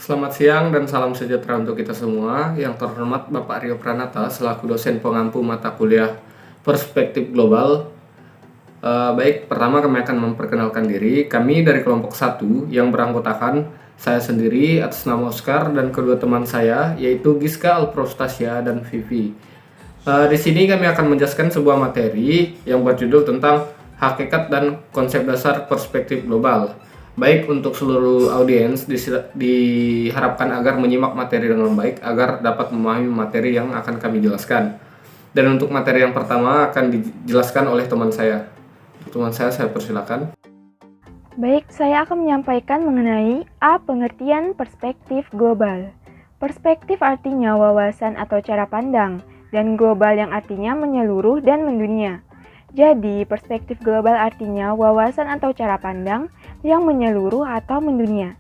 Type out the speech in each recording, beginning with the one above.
Selamat siang dan salam sejahtera untuk kita semua. Yang terhormat Bapak Rio Pranata selaku dosen pengampu mata kuliah Perspektif Global. Baik, pertama kami akan memperkenalkan diri. Kami dari kelompok 1 yang beranggotakan saya sendiri atas nama Oscar dan kedua teman saya yaitu Giska, Alprostasia, dan Vivi. Di sini kami akan menjelaskan sebuah materi yang berjudul tentang hakikat dan konsep dasar perspektif global. Baik, untuk seluruh audiens diharapkan agar menyimak materi dengan baik agar dapat memahami materi yang akan kami jelaskan. Dan untuk materi yang pertama akan dijelaskan oleh teman saya. Untuk teman saya persilakan. Baik, saya akan menyampaikan mengenai pengertian perspektif global. Perspektif artinya wawasan atau cara pandang, dan global yang artinya menyeluruh dan mendunia. Jadi, perspektif global artinya wawasan atau cara pandang yang menyeluruh atau mendunia.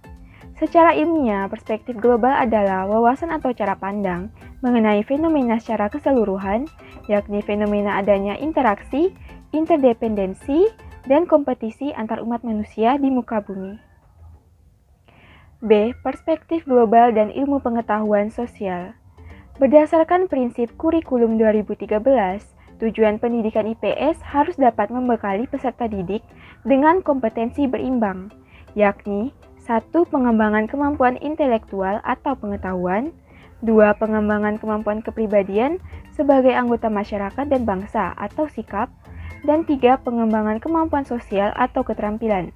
Secara ilmiah, perspektif global adalah wawasan atau cara pandang mengenai fenomena secara keseluruhan, yakni fenomena adanya interaksi, interdependensi, dan kompetisi antar umat manusia di muka bumi. B. Perspektif global dan ilmu pengetahuan sosial. Berdasarkan prinsip kurikulum 2013, tujuan pendidikan IPS harus dapat membekali peserta didik dengan kompetensi berimbang, yakni 1. Pengembangan kemampuan intelektual atau pengetahuan, 2. Pengembangan kemampuan kepribadian sebagai anggota masyarakat dan bangsa atau sikap, dan 3. Pengembangan kemampuan sosial atau keterampilan.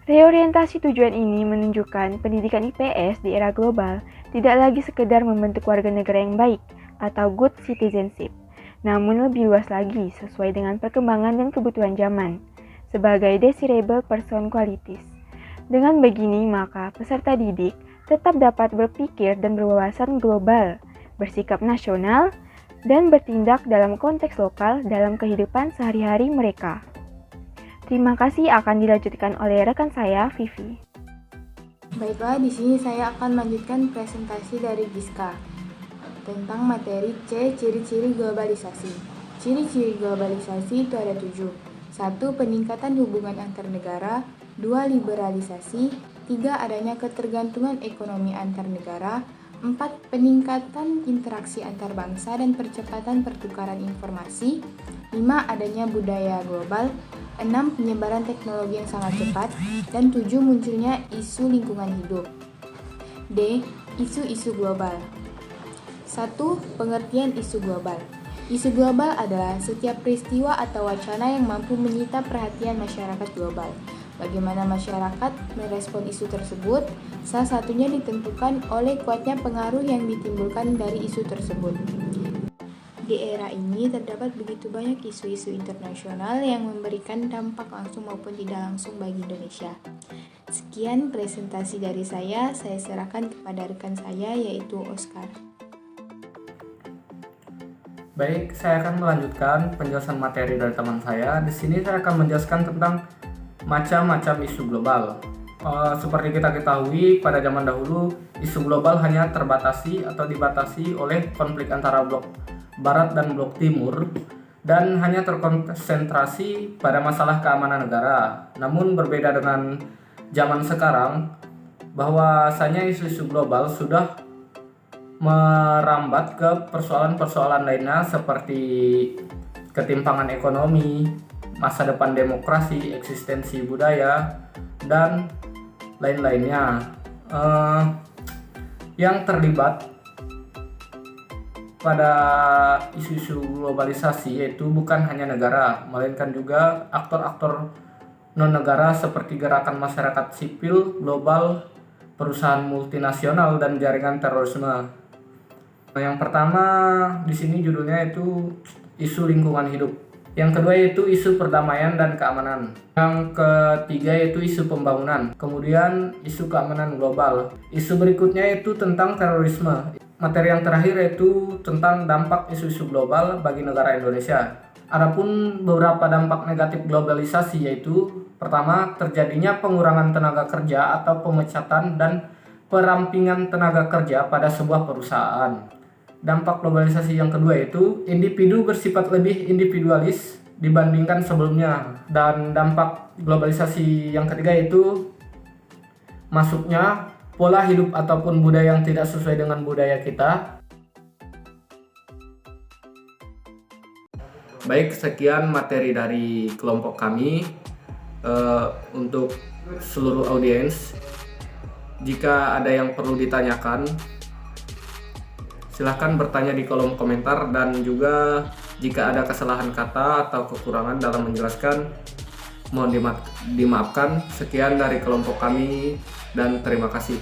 Reorientasi tujuan ini menunjukkan pendidikan IPS di era global tidak lagi sekedar membentuk warga negara yang baik atau good citizenship, namun lebih luas lagi sesuai dengan perkembangan dan kebutuhan zaman, sebagai desirable person qualities. Dengan begini, maka peserta didik tetap dapat berpikir dan berwawasan global, bersikap nasional, dan bertindak dalam konteks lokal dalam kehidupan sehari-hari mereka. Terima kasih, akan dilanjutkan oleh rekan saya, Vivi. Baiklah, di sini saya akan melanjutkan presentasi dari Giska tentang materi C, ciri-ciri globalisasi. Ciri-ciri globalisasi itu ada 7. 1. Peningkatan hubungan antar negara. 2. Liberalisasi. 3. Adanya ketergantungan ekonomi antar negara. 4. Peningkatan interaksi antar bangsa dan percepatan pertukaran informasi. 5. Adanya budaya global. 6. Penyebaran teknologi yang sangat cepat. Dan 7. Munculnya isu lingkungan hidup. D. Isu-isu global. 1. Pengertian isu global. Isu global adalah setiap peristiwa atau wacana yang mampu menyita perhatian masyarakat global. Bagaimana masyarakat merespon isu tersebut, salah satunya ditentukan oleh kuatnya pengaruh yang ditimbulkan dari isu tersebut. Di era ini terdapat begitu banyak isu-isu internasional yang memberikan dampak langsung maupun tidak langsung bagi Indonesia. Sekian presentasi dari saya serahkan kepada rekan saya yaitu Oscar. Baik, saya akan melanjutkan penjelasan materi dari teman saya. Di sini saya akan menjelaskan tentang macam-macam isu global. Seperti kita ketahui, pada zaman dahulu isu global hanya terbatasi atau dibatasi oleh konflik antara blok Barat dan blok Timur dan hanya terkonsentrasi pada masalah keamanan negara. Namun berbeda dengan zaman sekarang, bahwasanya isu-isu global sudah merambat ke persoalan-persoalan lainnya seperti ketimpangan ekonomi, masa depan demokrasi, eksistensi budaya, dan lain-lainnya. Yang terlibat pada isu-isu globalisasi yaitu bukan hanya negara, melainkan juga aktor-aktor non-negara seperti gerakan masyarakat sipil global, perusahaan multinasional, dan jaringan terorisme. Yang pertama di sini judulnya itu isu lingkungan hidup. Yang kedua yaitu isu perdamaian dan keamanan. Yang ketiga yaitu isu pembangunan. Kemudian isu keamanan global. Isu berikutnya yaitu tentang terorisme. Materi yang terakhir yaitu tentang dampak isu-isu global bagi negara Indonesia. Adapun beberapa dampak negatif globalisasi yaitu pertama, terjadinya pengurangan tenaga kerja atau pemecatan dan perampingan tenaga kerja pada sebuah perusahaan. Dampak globalisasi yang kedua yaitu individu bersifat lebih individualis dibandingkan sebelumnya. Dan dampak globalisasi yang ketiga yaitu masuknya pola hidup ataupun budaya yang tidak sesuai dengan budaya kita. Baik, sekian materi dari kelompok kami. Untuk seluruh audiens, jika ada yang perlu ditanyakan, silahkan bertanya di kolom komentar, dan juga jika ada kesalahan kata atau kekurangan dalam menjelaskan, mohon dimaafkan. Sekian dari kelompok kami dan terima kasih.